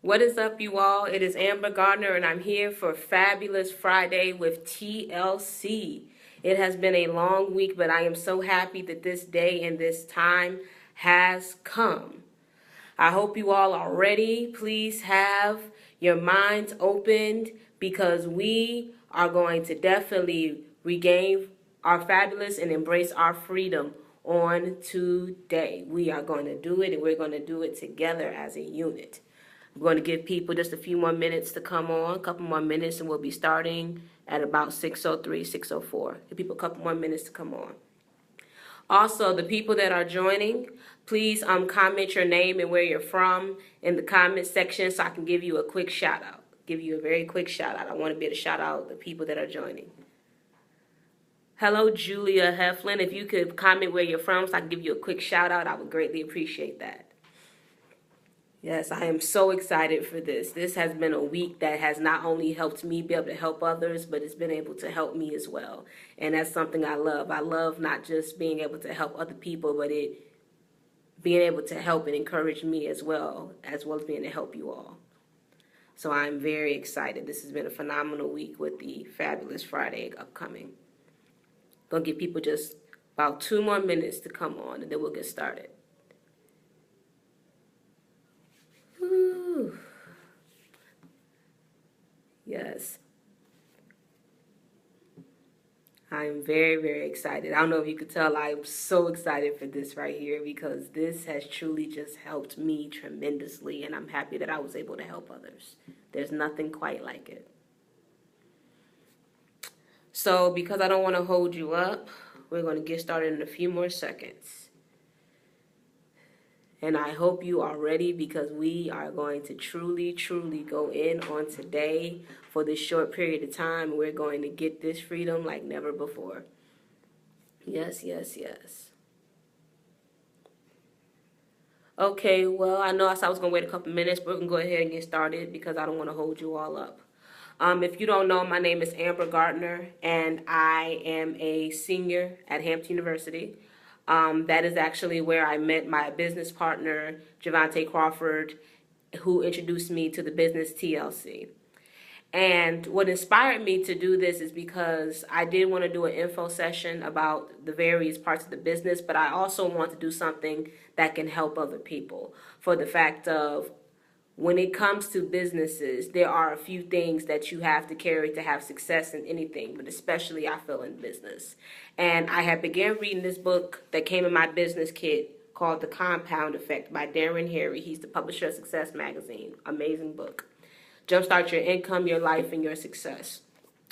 What is up, you all? It is Amber Gardner, and I'm here for Fabulous Friday with TLC. It has been a long week, but I am so happy that this day and this time has come. I hope you all are ready. Please have your minds opened because we are going to definitely regain our fabulous and embrace our freedom on today. We are going to do it, and we're going to do it together as a unit. I'm going to give people just a few more minutes to come on, a couple more minutes, and we'll be starting at about 6:03, 6:04. Give people a couple more minutes to come on. Also, the people that are joining, please comment your name and where you're from in the comment section so I can give you a quick shout out. Give you a very quick shout out. I want to be able to shout out the people that are joining. Hello, Julia Heflin. If you could comment where you're from so I can give you a quick shout out, I would greatly appreciate that. Yes, I am so excited for this. This has been a week that has not only helped me be able to help others, but it's been able to help me as well. And that's something I love. I love not just being able to help other people, but being able to help and encourage me as well as being to help you all. So I'm very excited. This has been a phenomenal week with the Fabulous Friday upcoming. Gonna give people just about 2 more minutes to come on, and then we'll get started. Woo. Yes. I'm very, very excited. I don't know if you could tell, I'm so excited for this right here because this has truly just helped me tremendously, and I'm happy that I was able to help others. There's nothing quite like it. So because I don't want to hold you up, we're going to get started in a few more seconds. And I hope you are ready because we are going to truly, truly go in on today for this short period of time. We're going to get this freedom like never before. Yes, yes, yes. Okay, well, I know I said I was going to wait a couple minutes, but we're going to go ahead and get started because I don't want to hold you all up. If you don't know, my name is Amber Gardner, and I am a senior at Hampton University. That is actually where I met my business partner, Javante Crawford, who introduced me to the business TLC. And what inspired me to do this is because I did want to do an info session about the various parts of the business, but I also want to do something that can help other people for the fact of when it comes to businesses, there are a few things that you have to carry to have success in anything, but especially I feel in business. And I had began reading this book that came in my business kit called The Compound Effect by Darren Harry. He's the publisher of Success Magazine. Amazing book. Jumpstart your income, your life, and your success.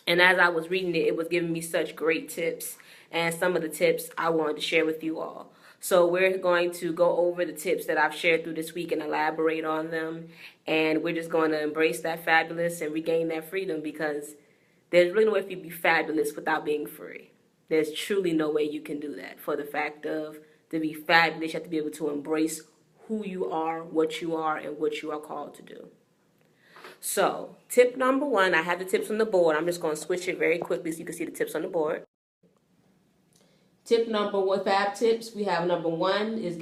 And as I was reading it, it was giving me such great tips. And some of the tips I wanted to share with you all. So we're going to go over the tips that I've shared through this week and elaborate on them. And we're just going to embrace that fabulous and regain that freedom because there's really no way for you to be fabulous without being free. There's truly no way you can do that. For the fact of to be fabulous, you have to be able to embrace who you are, and what you are called to do. So tip number 1, I have the tips on the board. I'm just going to switch it very quickly so you can see the tips on the board. Tip number 1, fab tips. We have number 1 is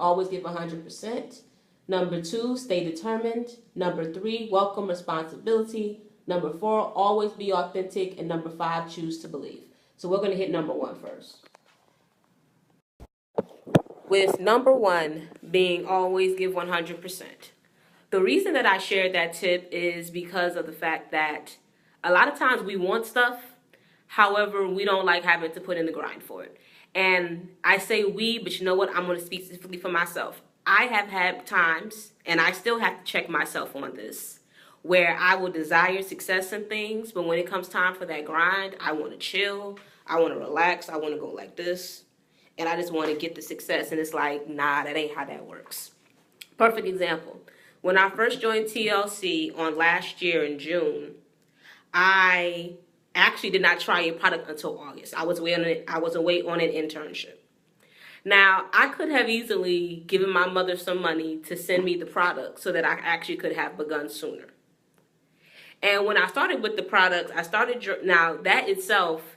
always give 100%. Number 2, stay determined. Number 3, welcome responsibility. Number 4, always be authentic. And number 5, choose to believe. So we're going to hit number 1 first. With number 1 being always give 100%. The reason that I shared that tip is because of the fact that a lot of times we want stuff. However, we don't like having to put in the grind for it. And I say we, but you know what? I'm going to speak specifically for myself. I have had times, and I still have to check myself on this, where I will desire success in things, but when it comes time for that grind, I want to chill, I want to relax, I want to go like this, and I just want to get the success. And it's like, nah, that ain't how that works. Perfect example. When I first joined TLC on last year in June, I actually did not try a product until August. I was away on an internship. Now, I could have easily given my mother some money to send me the product so that I actually could have begun sooner. And when I started with the product, now that itself,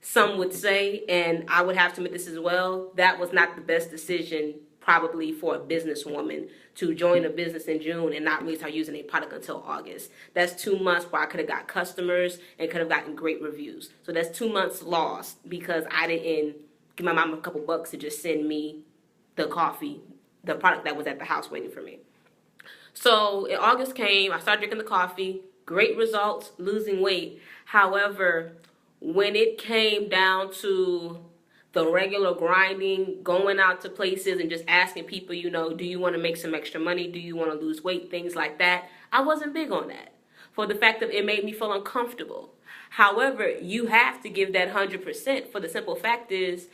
some would say, and I would have to admit this as well, that was not the best decision probably for a businesswoman to join a business in June and not really start using a product until August. That's 2 months where I could have got customers and could have gotten great reviews. So that's 2 months lost because I didn't give my mom a couple bucks to just send me the coffee, the product that was at the house waiting for me. So in August came, I started drinking the coffee, great results, losing weight. However, when it came down to the regular grinding, going out to places and just asking people, you know, do you want to make some extra money? Do you want to lose weight? Things like that. I wasn't big on that for the fact that it made me feel uncomfortable. However, you have to give that 100% for the simple fact is,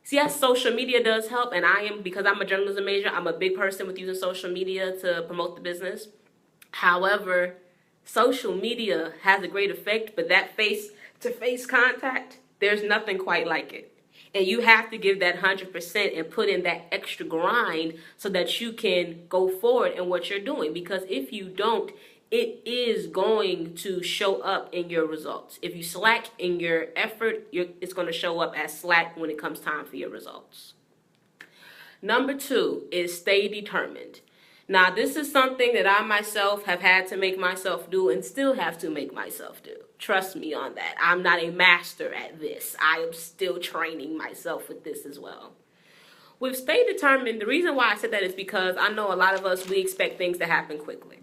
yes, social media does help, and because I'm a journalism major, I'm a big person with using social media to promote the business. However, social media has a great effect, but that face-to-face contact, there's nothing quite like it. And you have to give that 100% and put in that extra grind so that you can go forward in what you're doing. Because if you don't, it is going to show up in your results. If you slack in your effort, it's going to show up as slack when it comes time for your results. Number 2 is stay determined. Now, this is something that I myself have had to make myself do and still have to make myself do. Trust me on that. I'm not a master at this. I am still training myself with this as well. With stay determined, the reason why I said that is because I know a lot of us, we expect things to happen quickly.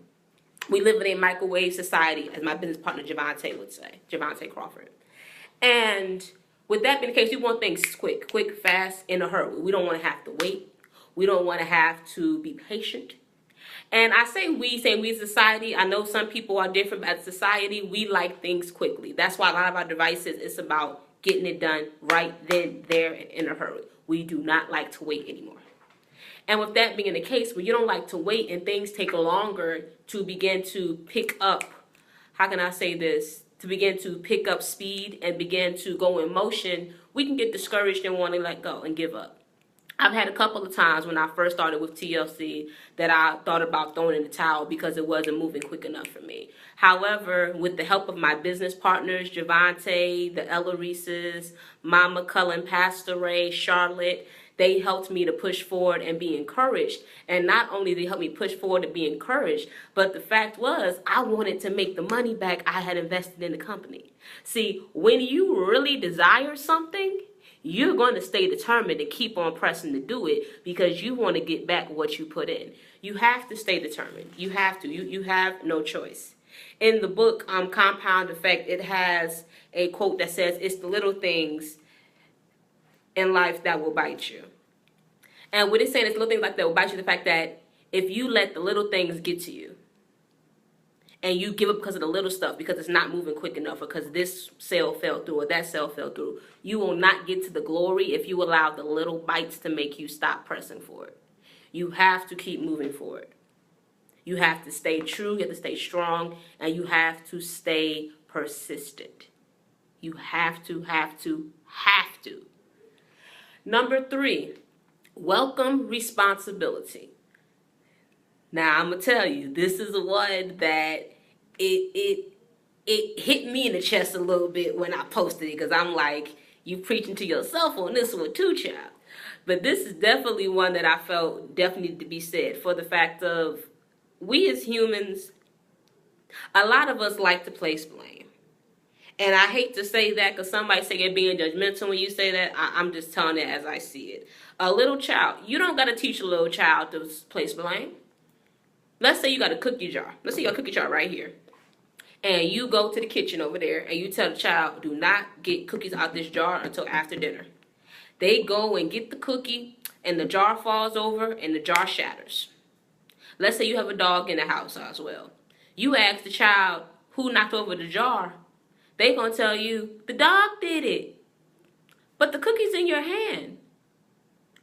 We live in a microwave society, as my business partner Javante would say, Javante Crawford. And with that being the case, we want things quick, fast, in a hurry. We don't want to have to wait. We don't want to have to be patient. And I say we as society. I know some people are different, but as society, we like things quickly. That's why a lot of our devices, it's about getting it done right then, there, and in a hurry. We do not like to wait anymore. And with that being the case, when you don't like to wait and things take longer to begin to pick up, how can I say this, to begin to pick up speed and begin to go in motion, we can get discouraged and want to let go and give up. I've had a couple of times when I first started with TLC that I thought about throwing in the towel because it wasn't moving quick enough for me. However, with the help of my business partners, Javante, the Ella Reeses, Mama Cullen, Pastor Ray, Charlotte, they helped me to push forward and be encouraged. And not only did they help me push forward and be encouraged, but the fact was I wanted to make the money back I had invested in the company. See, when you really desire something, you're going to stay determined and keep on pressing to do it because you want to get back what you put in. You have to stay determined. You have to. You have no choice. In the book, Compound Effect, it has a quote that says, "It's the little things in life that will bite you." And what it's saying is little things like that will bite you, the fact that if you let the little things get to you and you give up because of the little stuff, because it's not moving quick enough, or because this sale fell through or that sale fell through, you will not get to the glory if you allow the little bites to make you stop pressing for it. You have to keep moving forward. You have to stay true, you have to stay strong, and you have to stay persistent. You have to. Number 3, welcome responsibility. Now, I'm going to tell you, this is the one that it hit me in the chest a little bit when I posted it, because I'm like, you preaching to yourself on this one too, child. But this is definitely one that I felt definitely needed to be said, for the fact of, we as humans, a lot of us like to place blame. And I hate to say that because somebody say you're being judgmental when you say that. I'm just telling it as I see it. A little child, you don't got to teach a little child to place blame. Let's say you got a cookie jar. Let's say you got a cookie jar right here. And you go to the kitchen over there and you tell the child, do not get cookies out this jar until after dinner. They go and get the cookie and the jar falls over and the jar shatters. Let's say you have a dog in the house as well. You ask the child who knocked over the jar. They gonna tell you, the dog did it. But the cookie's in your hand.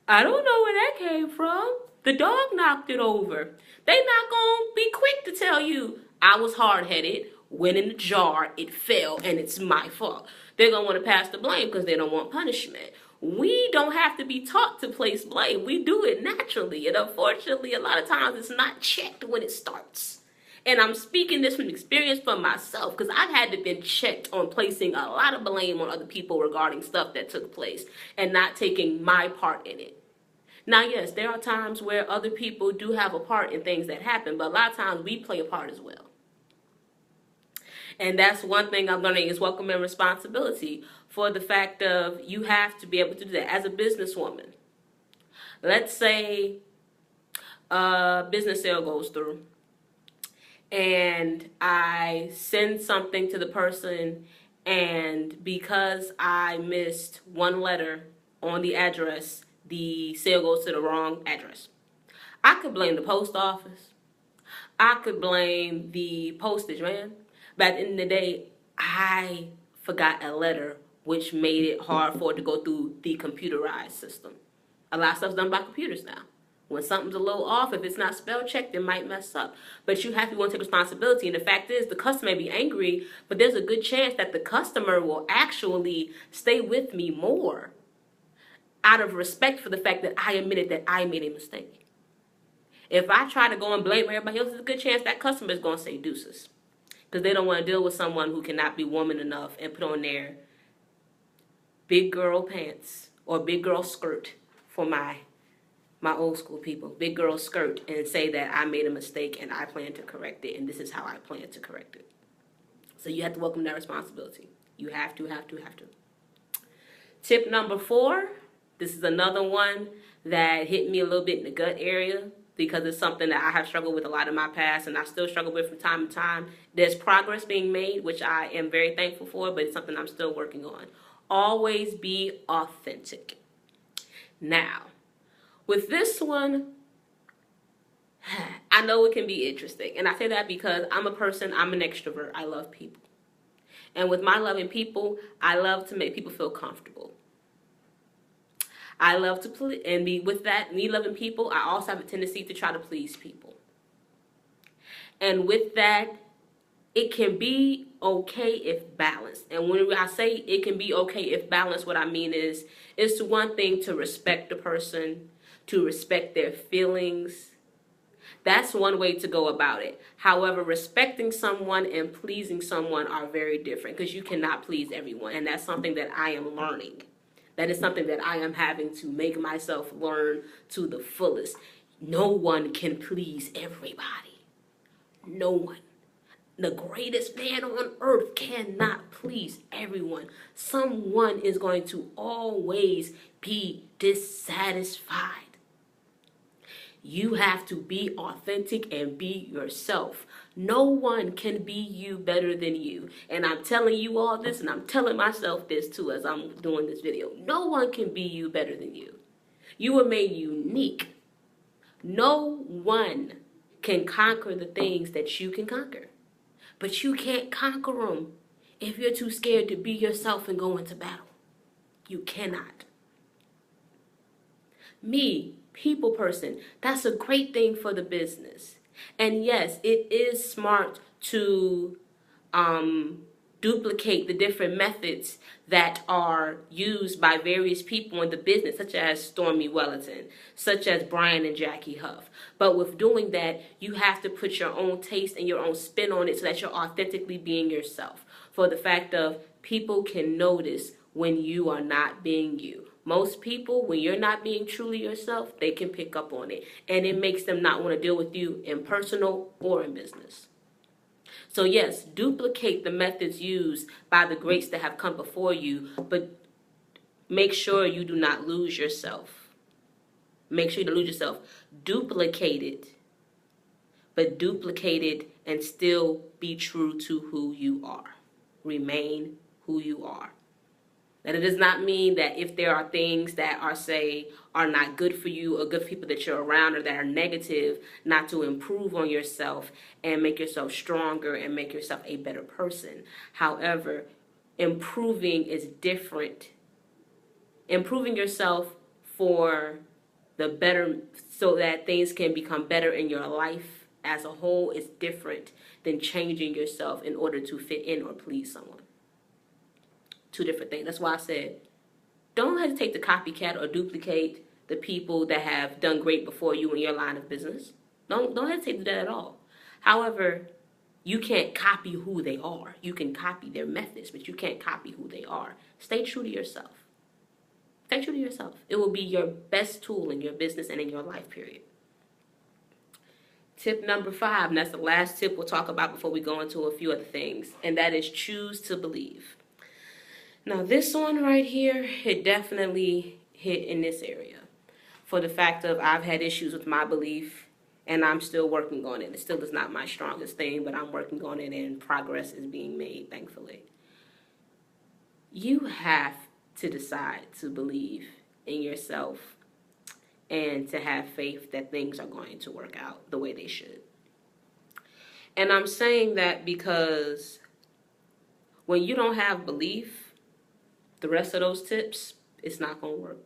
I don't know where that came from. The dog knocked it over. They not gonna be quick to tell you, I was hard-headed, went in the jar, it fell, and it's my fault. They're gonna want to pass the blame because they don't want punishment. We don't have to be taught to place blame. We do it naturally. And unfortunately, a lot of times it's not checked when it starts. And I'm speaking this from experience for myself, because I've had to been checked on placing a lot of blame on other people regarding stuff that took place and not taking my part in it. Now, yes, there are times where other people do have a part in things that happen, but a lot of times we play a part as well. And that's one thing I'm learning is welcome and responsibility for the fact of you have to be able to do that as a businesswoman. Let's say a business sale goes through and I send something to the person, and because I missed one letter on the address, the sale goes to the wrong address. I could blame the post office. I could blame the postage man. But at the end of the day, I forgot a letter, which made it hard for it to go through the computerized system. A lot of stuff's done by computers now. When something's a little off, if it's not spell checked, it might mess up. But you have to want to take responsibility. And the fact is, the customer may be angry, but there's a good chance that the customer will actually stay with me more out of respect for the fact that I admitted that I made a mistake. If I try to go and blame everybody else, there's a good chance that customer is going to say deuces. Because they don't want to deal with someone who cannot be woman enough and put on their big girl pants or big girl skirt for my old school people, big girl skirt, and say that I made a mistake and I plan to correct it and this is how I plan to correct it. So you have to welcome that responsibility. You have to. Tip number 4, this is another one that hit me a little bit in the gut area because it's something that I have struggled with a lot in my past and I still struggle with from time to time. There's progress being made, which I am very thankful for, but it's something I'm still working on. Always be authentic. Now, with this one, I know it can be interesting. And I say that because I'm an extrovert. I love people. And with my loving people, I love to make people feel comfortable. I love to please, and with that, me loving people, I also have a tendency to try to please people. And with that, it can be okay if balanced. And when I say it can be okay if balanced, what I mean is, it's one thing to respect the person, to respect their feelings. That's one way to go about it. However, respecting someone and pleasing someone are very different because you cannot please everyone. And that's something that I am learning. That is something that I am having to make myself learn to the fullest. No one can please everybody. No one. The greatest man on earth cannot please everyone. Someone is going to always be dissatisfied. You have to be authentic and be yourself. No one can be you better than you. And I'm telling you all this, and I'm telling myself this too as I'm doing this video. No one can be you better than you. You were made unique. No one can conquer the things that you can conquer. But you can't conquer them if you're too scared to be yourself and go into battle. You cannot. Me, people person, that's a great thing for the business. And yes, it is smart to duplicate the different methods that are used by various people in the business, such as Stormy Wellington, such as Brian and Jackie Huff. But with doing that, you have to put your own taste and your own spin on it so that you're authentically being yourself. For the fact of people can notice when you are not being you. Most people, when you're not being truly yourself, they can pick up on it. And it makes them not want to deal with you in personal or in business. So yes, duplicate the methods used by the greats that have come before you, but make sure you do not lose yourself. Make sure you don't lose yourself. Duplicate it, but duplicate it and still be true to who you are. Remain who you are. And it does not mean that if there are things that are not good for you or good for people that you're around or that are negative, not to improve on yourself and make yourself stronger and make yourself a better person. However, improving is different. Improving yourself for the better so that things can become better in your life as a whole is different than changing yourself in order to fit in or please someone. Two different things. That's why I said, don't hesitate to copycat or duplicate the people that have done great before you in your line of business. Don't hesitate to do that at all. However, you can't copy who they are. You can copy their methods, but you can't copy who they are. Stay true to yourself. Stay true to yourself. It will be your best tool in your business and in your life, period. Tip number 5, and that's the last tip we'll talk about before we go into a few other things, and that is choose to believe. Now, this one right here, it definitely hit in this area for the fact of I've had issues with my belief, and I'm still working on it. It still is not my strongest thing, but I'm working on it, and progress is being made, thankfully. You have to decide to believe in yourself and to have faith that things are going to work out the way they should. And I'm saying that because when you don't have belief, the rest of those tips, it's not going to work.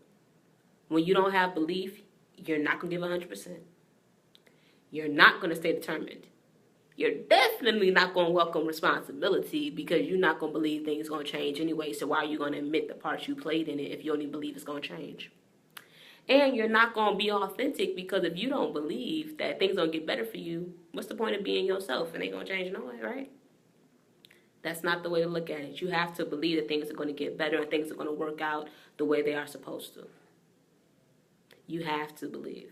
When you don't have belief, you're not going to give 100%. You're not going to stay determined. You're definitely not going to welcome responsibility because you're not going to believe things are going to change anyway. So why are you going to admit the part you played in it if you only believe it's going to change? And you're not going to be authentic because if you don't believe that things are going to get better for you, what's the point of being yourself? And they going to change no way, right? That's not the way to look at it. You have to believe that things are going to get better and things are going to work out the way they are supposed to. You have to believe.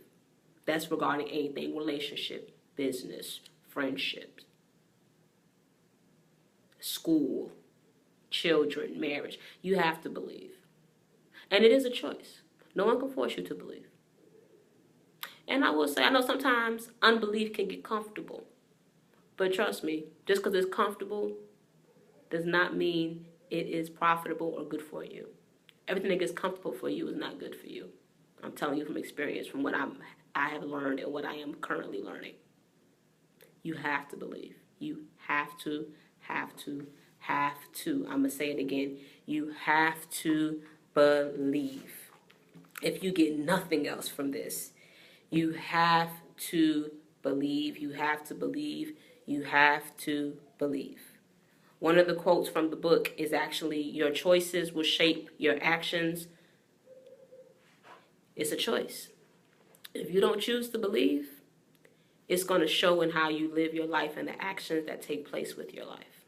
That's regarding anything, relationship, business, friendships, school, children, marriage. You have to believe. And it is a choice. No one can force you to believe. And I will say, I know sometimes unbelief can get comfortable. But trust me, just because it's comfortable does not mean it is profitable or good for you. Everything that gets comfortable for you is not good for you. I'm telling you from experience, from what I have learned and what I am currently learning. You have to believe. You have to. I'm going to say it again. You have to believe. If you get nothing else from this, you have to believe. You have to believe. You have to believe. One of the quotes from the book is actually, your choices will shape your actions. It's a choice. If you don't choose to believe, it's going to show in how you live your life and the actions that take place with your life.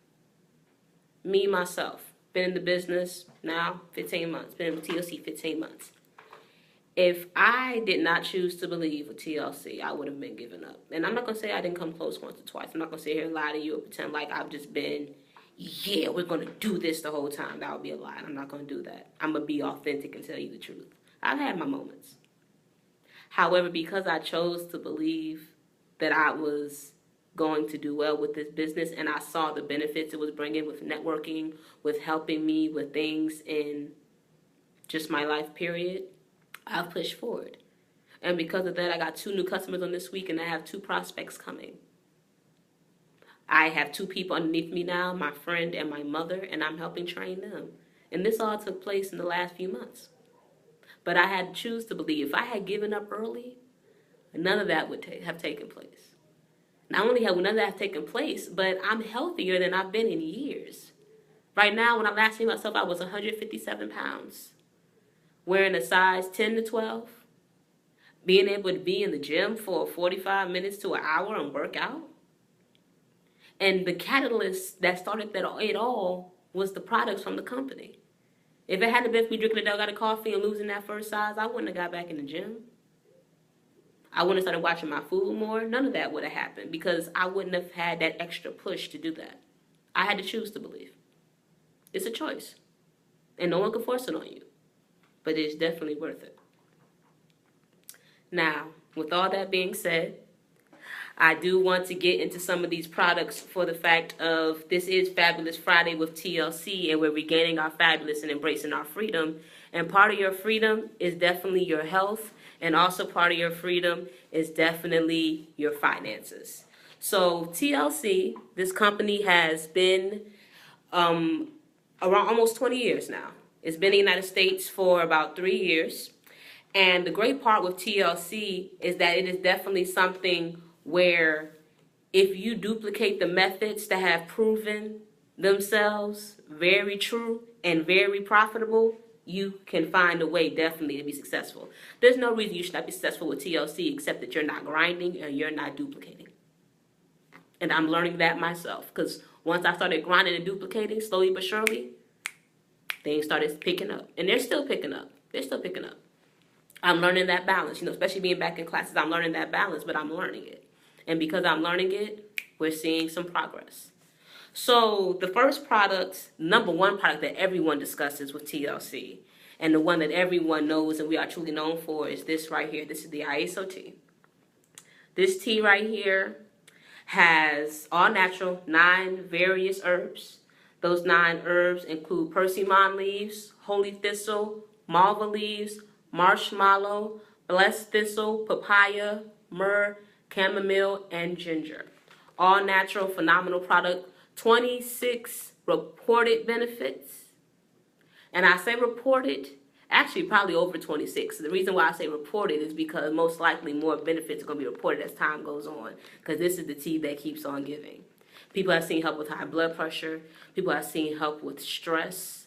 Me, myself, been in the business now 15 months, been in TLC 15 months. If I did not choose to believe with TLC, I would have been giving up. And I'm not going to say I didn't come close once or twice. I'm not going to sit here and lie to you or pretend like I've just been, yeah, we're going to do this the whole time. That would be a lie. I'm not going to do that. I'm going to be authentic and tell you the truth. I've had my moments. However, because I chose to believe that I was going to do well with this business and I saw the benefits it was bringing with networking, with helping me with things in just my life period, I've pushed forward. And because of that, I got 2 new customers on this week and I have 2 prospects coming. I have 2 people underneath me now, my friend and my mother, and I'm helping train them. And this all took place in the last few months. But I had to choose to believe. If I had given up early, none of that would have taken place. Not only have none of that have taken place, but I'm healthier than I've been in years. Right now, when I last seen myself, I was 157 pounds. Wearing a size 10 to 12. Being able to be in the gym for 45 minutes to an hour and work out. And the catalyst that started it all was the products from the company. If it hadn't been for me drinking the Delgado Coffee and losing that first size, I wouldn't have got back in the gym. I wouldn't have started watching my food more. None of that would have happened because I wouldn't have had that extra push to do that. I had to choose to believe. It's a choice. And no one can force it on you. But it's definitely worth it. Now, with all that being said, I do want to get into some of these products for the fact of this is Fabulous Friday with TLC and we're regaining our fabulous and embracing our freedom. And part of your freedom is definitely your health, and also part of your freedom is definitely your finances. So TLC, this company has been around almost 20 years now. It's been in the United States for about 3 years. And the great part with TLC is that it is definitely something where if you duplicate the methods that have proven themselves very true and very profitable, you can find a way definitely to be successful. There's no reason you should not be successful with TLC except that you're not grinding and you're not duplicating. And I'm learning that myself because once I started grinding and duplicating slowly but surely, things started picking up. And they're still picking up. They're still picking up. I'm learning that balance, especially being back in classes. I'm learning that balance, but I'm learning it. And because I'm learning it, we're seeing some progress. So the first product, number one product that everyone discusses with TLC, and the one that everyone knows and we are truly known for, is this right here. This is the ISO tea. This tea right here has all natural, 9 various herbs. Those 9 herbs include persimmon leaves, holy thistle, malva leaves, marshmallow, blessed thistle, papaya, myrrh, chamomile, and ginger. All natural, phenomenal product. 26 reported benefits. And I say reported, actually probably over 26. The reason why I say reported is because most likely more benefits are going to be reported as time goes on, because this is the tea that keeps on giving. People have seen help with high blood pressure. People have seen help with stress.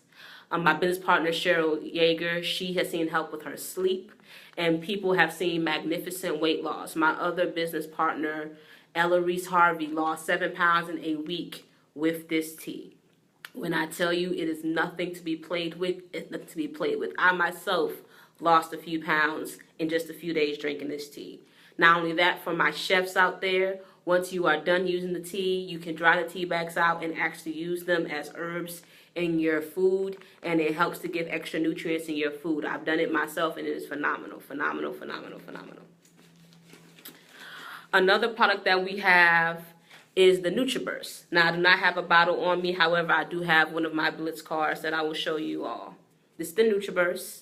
My business partner, Cheryl Yeager, she has seen help with her sleep. And people have seen magnificent weight loss. My other business partner, Ella Reese Harvey, lost 7 pounds in a week with this tea. When I tell you it is nothing to be played with, it's nothing to be played with. I myself lost a few pounds in just a few days drinking this tea. Not only that, for my chefs out there, once you are done using the tea, you can dry the tea bags out and actually use them as herbs in your food, and it helps to give extra nutrients in your food. I've done it myself, and it is phenomenal, phenomenal, phenomenal, phenomenal. Another product that we have is the NutriBurst. Now, I do not have a bottle on me. However, I do have one of my Blitz cards that I will show you all. This is the NutriBurst.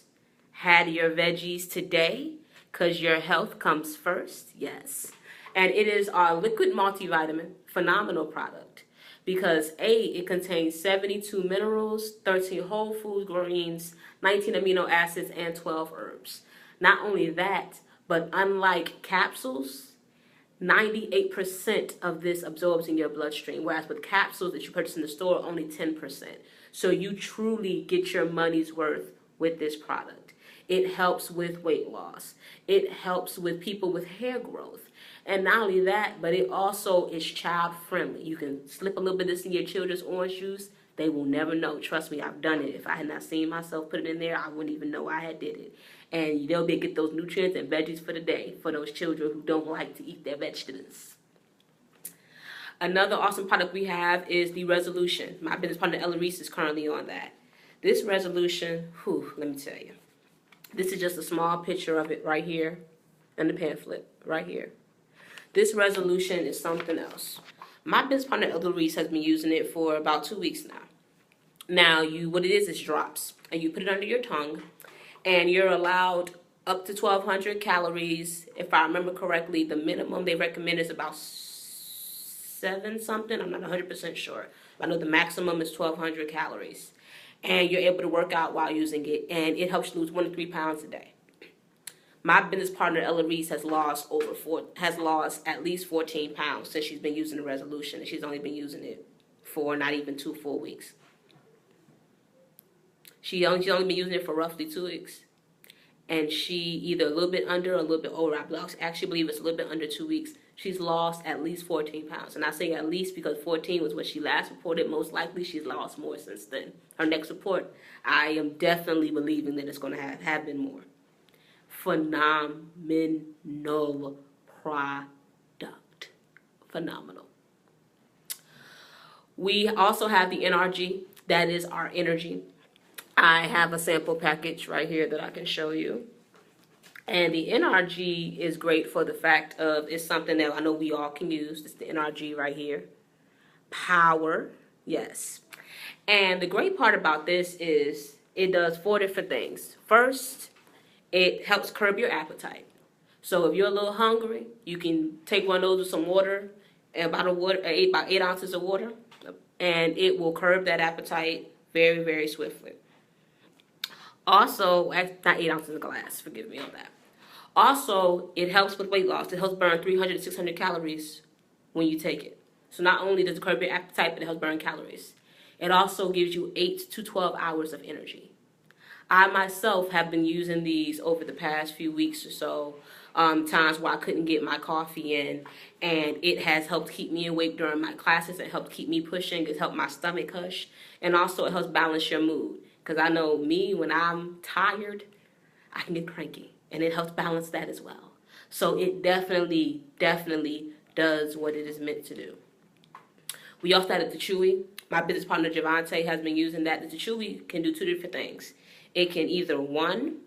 Had your veggies today, because your health comes first. Yes. And it is our liquid multivitamin, phenomenal product. Because A, it contains 72 minerals, 13 whole food greens, 19 amino acids, and 12 herbs. Not only that, but unlike capsules, 98% of this absorbs in your bloodstream, whereas with capsules that you purchase in the store, only 10%. So you truly get your money's worth with this product. It helps with weight loss. It helps with people with hair growth. And not only that, but it also is child friendly. You can slip a little bit of this in your children's orange juice. They will never know. Trust me, I've done it. If I had not seen myself put it in there, I wouldn't even know I had did it. And they'll be able to get those nutrients and veggies for the day for those children who don't like to eat their vegetables. Another awesome product we have is the Resolution. My business partner, Ella Reese, is currently on that. This Resolution, let me tell you. This is just a small picture of it right here in the pamphlet, right here. This Resolution is something else. My business partner, Ella Reese, has been using it for about 2 weeks now. Now, what it is drops, and you put it under your tongue, and you're allowed up to 1,200 calories. If I remember correctly, the minimum they recommend is about 7 something. I'm not 100% sure. I know the maximum is 1,200 calories. And you're able to work out while using it, and it helps you lose 1 to 3 pounds a day. My business partner, Ella Reese, has lost at least 14 pounds since she's been using the Resolution, and she's only been using it for not even 2 full weeks. She's only been using it for roughly 2 weeks, and she either a little bit under or a little bit over. I actually believe it's a little bit under 2 weeks. She's lost at least 14 pounds, and I say at least because 14 was what she last reported. Most likely, she's lost more since then. Her next report, I am definitely believing that it's going to have been more. Phenomenal product. Phenomenal. We also have the NRG. That is our energy. I have a sample package right here that I can show you. And the NRG is great for the fact of it's something that I know we all can use. It's the NRG right here. Power, yes. And the great part about this is it does 4 different things. First, it helps curb your appetite. So if you're a little hungry, you can take one of those with some water, about 8 ounces of water, and it will curb that appetite very, very swiftly. Also, not 8 ounces in a glass, forgive me on that. Also, it helps with weight loss. It helps burn 300 to 600 calories when you take it. So not only does it curb your appetite, but it helps burn calories. It also gives you 8 to 12 hours of energy. I myself have been using these over the past few weeks or so, times where I couldn't get my coffee in, and it has helped keep me awake during my classes. It helped keep me pushing. It's helped my stomach hush, and also it helps balance your mood. Because I know me, when I'm tired, I can get cranky, and it helps balance that as well. So it definitely does what it is meant to do. We also added the Chewy. My business partner Javante has been using that. The Chewy can do two different things. It can either, one,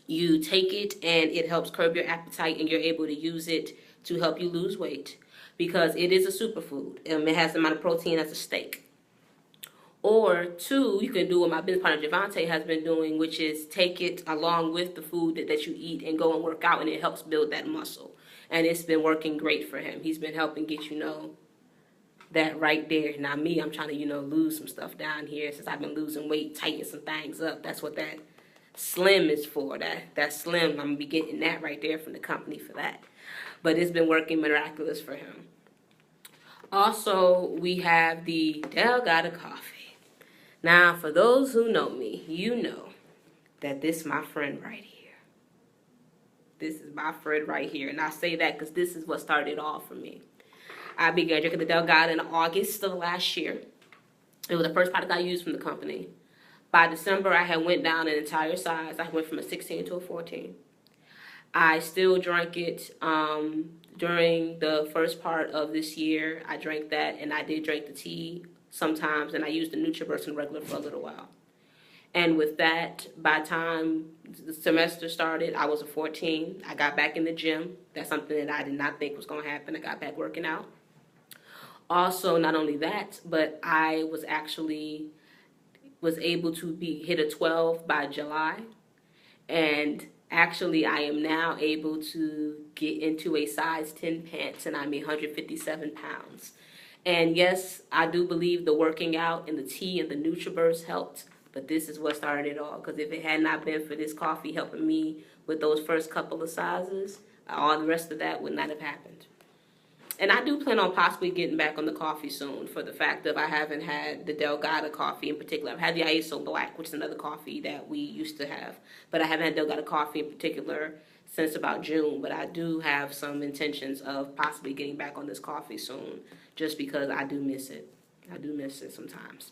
you take it and it helps curb your appetite and you're able to use it to help you lose weight because it is a superfood. It has the amount of protein as a steak. Or two, you can do what my business partner Javante has been doing, which is take it along with the food that you eat and go and work out, and it helps build that muscle. And it's been working great for him. He's been helping get, that right there. Now me, I'm trying to, lose some stuff down here since I've been losing weight, tighten some things up. That's what that Slim is for. That Slim, I'm going to be getting that right there from the company for that. But it's been working miraculous for him. Also, we have the Delgado Coffee. Now, for those who know me, you know that this is my friend right here. This is my friend right here. And I say that because this is what started it all for me. I began drinking the Delgado in August of last year. It was the first product I used from the company. By December, I had went down an entire size. I went from a 16 to a 14. I still drank it during the first part of this year. I drank that, and I did drink the tea sometimes, and I used the NutriBurst and regular for a little while. And with that, by the time the semester started, I was a 14. I got back in the gym. That's something that I did not think was going to happen. I got back working out. Also, not only that, but I was able to hit a 12 by July. And actually, I am now able to get into a size 10 pants, and I'm 157 pounds. And yes, I do believe the working out and the tea and the NutriBurst helped, but this is what started it all. Because if it had not been for this coffee helping me with those first couple of sizes, all the rest of that would not have happened. And I do plan on possibly getting back on the coffee soon for the fact that I haven't had the Delgado coffee in particular. I've had the ISO Black, which is another coffee that we used to have, but I haven't had Delgado coffee in particular since about June. But I do have some intentions of possibly getting back on this coffee soon, just because I do miss it. I do miss it sometimes.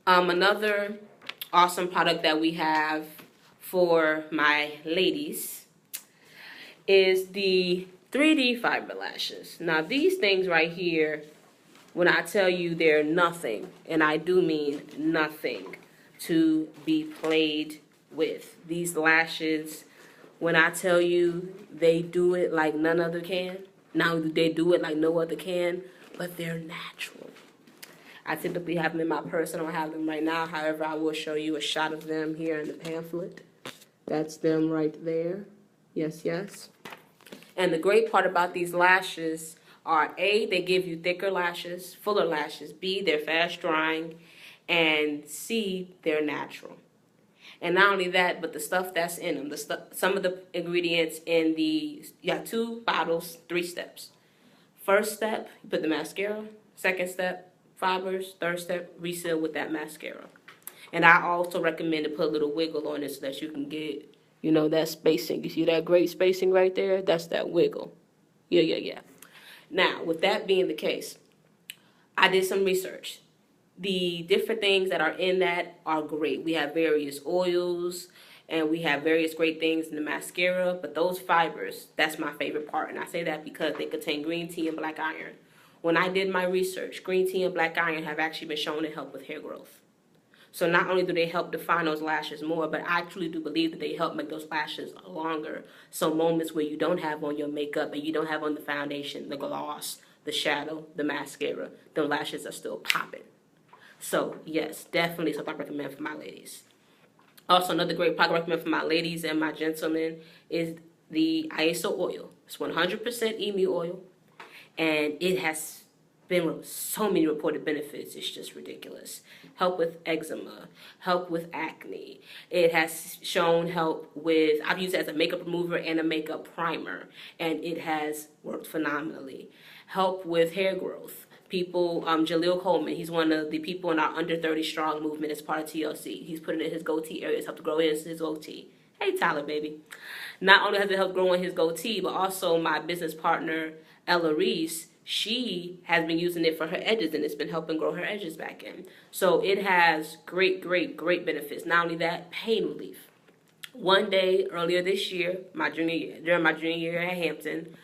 Another awesome product that we have for my ladies is the 3D fiber lashes. Now these things right here, when I tell you they're nothing, and I do mean nothing, to be played with. These lashes, when I tell you they do it like none other can. Now they do it like no other can, but they're natural. I typically have them in my purse. I don't have them right now. However, I will show you a shot of them here in the pamphlet. That's them right there. Yes, yes. And the great part about these lashes are A, they give you thicker lashes, fuller lashes. B, they're fast drying. And C, they're natural. And not only that, but the stuff that's in them, some of the ingredients in you got 2 bottles, 3 steps. First step, you put the mascara. Second step, fibers. Third step, reseal with that mascara. And I also recommend to put a little wiggle on it so that you can get, that spacing. You see that great spacing right there? That's that wiggle. Yeah. Now, with that being the case, I did some research. The different things that are in that are great. We have various oils, and we have various great things in the mascara, but those fibers, that's my favorite part. And I say that because they contain green tea and black iron. When I did my research, green tea and black iron have actually been shown to help with hair growth. So not only do they help define those lashes more, but I actually do believe that they help make those lashes longer. So moments where you don't have on your makeup and you don't have on the foundation, the gloss, the shadow, the mascara, the lashes are still popping. So yes, definitely something I recommend for my ladies. Also, another great product I recommend for my ladies and my gentlemen is the ISO oil. It's 100% emu oil, and it has been with so many reported benefits. It's just ridiculous. Help with eczema, help with acne. It has shown help with, I've used it as a makeup remover and a makeup primer, and it has worked phenomenally. Help with hair growth. People, Jaleel Coleman, he's one of the people in our Under 30 Strong movement as part of TLC. He's put it in his goatee areas, helped to grow his goatee. Hey, Tyler, baby. Not only has it helped grow in his goatee, but also my business partner, Ella Reese, she has been using it for her edges, and it's been helping grow her edges back in. So it has great benefits. Not only that, pain relief. One day earlier this year, during my junior year at Hampton,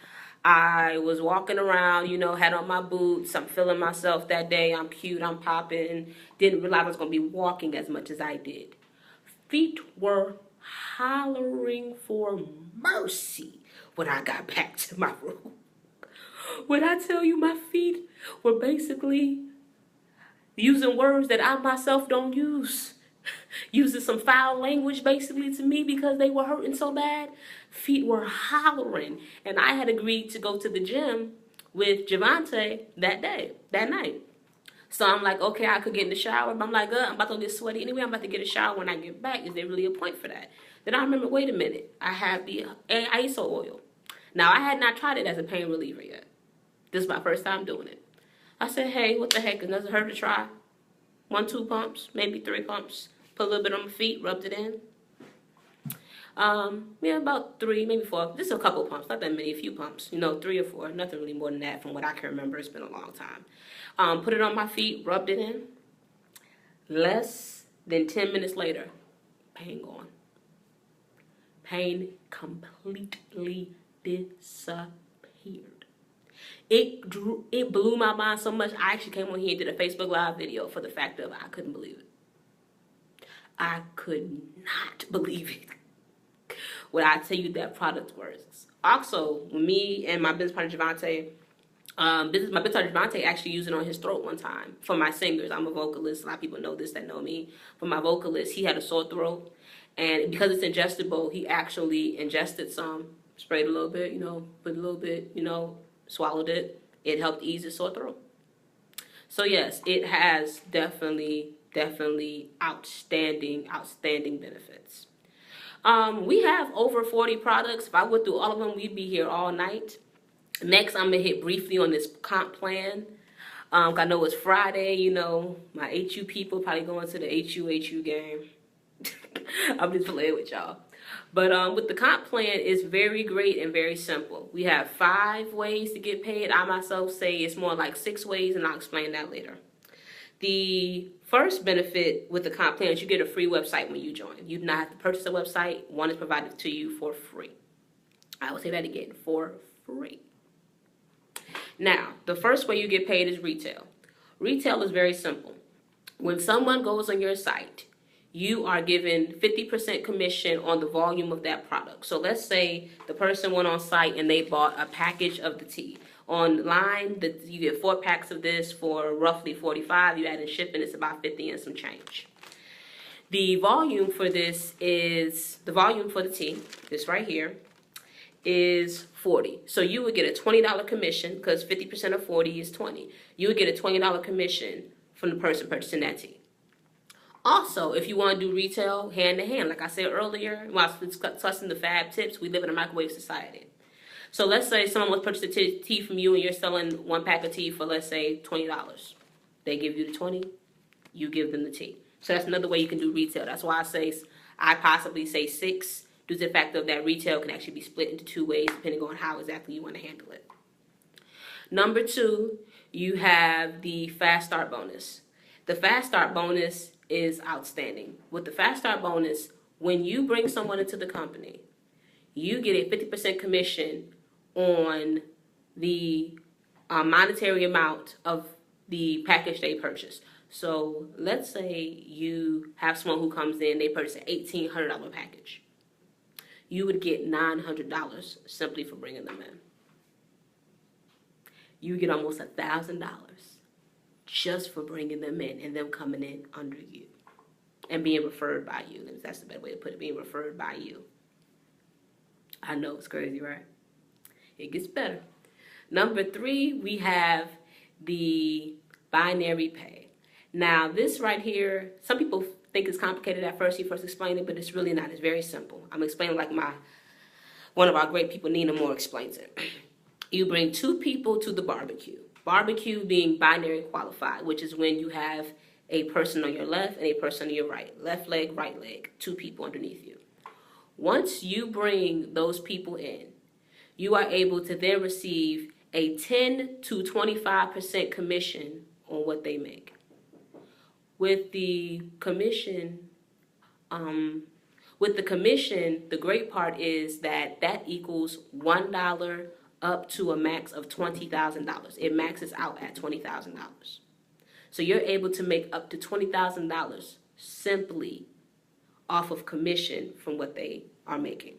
I was walking around, had on my boots. I'm feeling myself that day. I'm cute. I'm popping. Didn't realize I was going to be walking as much as I did. Feet were hollering for mercy when I got back to my room. When I tell you my feet were basically using words that I myself don't use. Using some foul language basically to me because they were hurting so bad. Feet were hollering. And I had agreed to go to the gym with Javante that night. So I'm like, okay, I could get in the shower. But I'm like, I'm about to get sweaty anyway. I'm about to get a shower when I get back. Is there really a point for that? Then I remember, wait a minute. I have the ISO oil. Now, I had not tried it as a pain reliever yet. This is my first time doing it. I said, hey, what the heck? It doesn't hurt to try. 1-2 pumps, maybe 3 pumps. Put a little bit on my feet, rubbed it in. About 3, maybe 4. Just a couple pumps, not that many, a few pumps. 3 or 4, nothing really more than that from what I can remember. It's been a long time. Put it on my feet, rubbed it in. Less than 10 minutes later, pain gone. Pain completely disappeared. It blew my mind so much. I actually came on here and did a Facebook Live video for the fact of I couldn't believe it. I could not believe it when I tell you that product works. Also, me and my business partner Javante, my business partner Javante actually used it on his throat one time for my singers. I'm a vocalist. A lot of people know this that know me. For my vocalist, he had a sore throat, and because it's ingestible, he actually ingested some, sprayed a little bit, put a little bit, swallowed it. It helped ease his sore throat. So yes, it has definitely outstanding benefits. We have over 40 products. If I went through all of them, we'd be here all night. Next, I'm gonna hit briefly on this comp plan. I know it's Friday, my HU people probably going to the HU game. I'm just playing with y'all. But with the comp plan, it's very great and very simple. We have 5 ways to get paid. I myself say it's more like 6 ways, and I'll explain that later. The first benefit with the comp plan is you get a free website when you join. You do not have to purchase a website. One is provided to you for free. I will say that again, for free. Now, the first way you get paid is retail. Retail is very simple. When someone goes on your site, you are given 50% commission on the volume of that product. So let's say the person went on site and they bought a package of the tea. Online, you get 4 packs of this for roughly $45. You add in shipping, it's about $50 and some change. The volume for this is, the volume for the tea, this right here, is 40. So you would get a $20 commission because 50% of 40 is 20. You would get a $20 commission from the person purchasing that tea. Also, if you want to do retail hand to hand, like I said earlier, while I was discussing the fab tips, we live in a microwave society. So let's say someone was purchasing tea from you and you're selling 1 pack of tea for, let's say, $20. They give you the 20, you give them the tea. So that's another way you can do retail. That's why I possibly say 6, due to the fact that retail can actually be split into 2 ways depending on how exactly you want to handle it. Number 2, you have the Fast Start bonus. The Fast Start bonus is outstanding. With the Fast Start bonus, when you bring someone into the company, you get a 50% commission on the monetary amount of the package they purchase. So let's say you have someone who comes in, they purchase an $1,800 package. You would get $900 simply for bringing them in. You get almost $1,000 just for bringing them in and them coming in under you and being referred by you. That's the better way to put it, being referred by you. I know it's crazy, right? It gets better. Number 3, we have the binary pay. Now, this right here, some people think it's complicated at first. You first explain it, but it's really not. It's very simple. I'm explaining like one of our great people, Nina Moore, explains it. You bring 2 people to the barbecue. Barbecue being binary qualified, which is when you have a person on your left and a person on your right. Left leg, right leg, 2 people underneath you. Once you bring those people in, you are able to then receive a 10 to 25% commission on what they make. With the commission, With the commission, the great part is that that equals $1 up to a max of $20,000. It maxes out at $20,000. So you're able to make up to $20,000 simply off of commission from what they are making.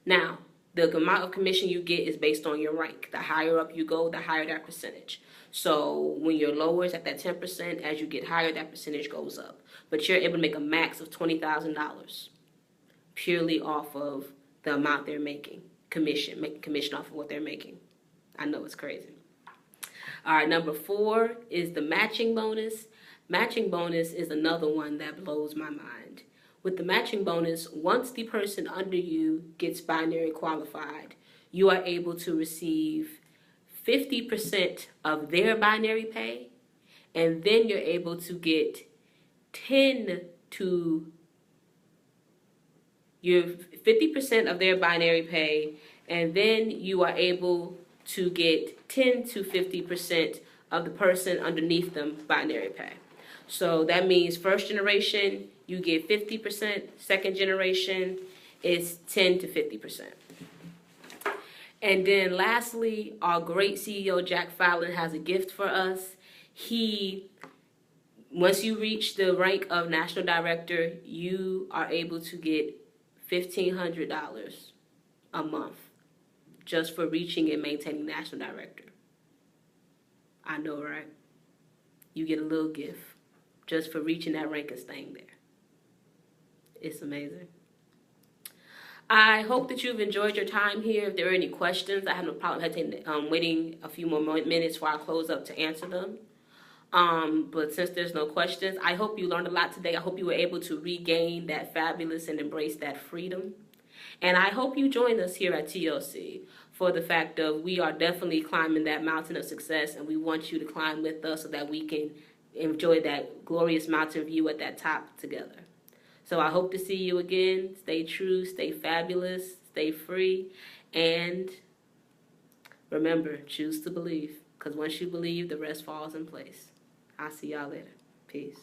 Now, the amount of commission you get is based on your rank. The higher up you go, the higher that percentage. So when you're lower, it's at that 10%. As you get higher, that percentage goes up. But you're able to make a max of $20,000 purely off of the amount they're making. Making commission off of what they're making. I know it's crazy. All right, number 4 is the matching bonus. Matching bonus is another one that blows my mind. With the matching bonus, once the person under you gets binary qualified, you are able to receive 50% of their binary pay, and then you're able to get 50% of their binary pay, and then you are able to get 10 to 50% of the person underneath them binary pay. So that means first generation, you get 50%. Second generation is 10 to 50%. And then lastly, our great CEO, Jack Fallon, has a gift for us. Once you reach the rank of national director, you are able to get $1,500 a month just for reaching and maintaining national director. I know, right? You get a little gift just for reaching that rank and staying there. It's amazing. I hope that you've enjoyed your time here. If there are any questions, I have no problem waiting a few more minutes before I close up to answer them. But since there's no questions, I hope you learned a lot today. I hope you were able to regain that fabulous and embrace that freedom. And I hope you join us here at TLC for the fact of we are definitely climbing that mountain of success, and we want you to climb with us so that we can enjoy that glorious mountain view at that top together. So I hope to see you again. Stay true, stay fabulous, stay free, and remember, choose to believe, because once you believe, the rest falls in place. I'll see y'all later. Peace.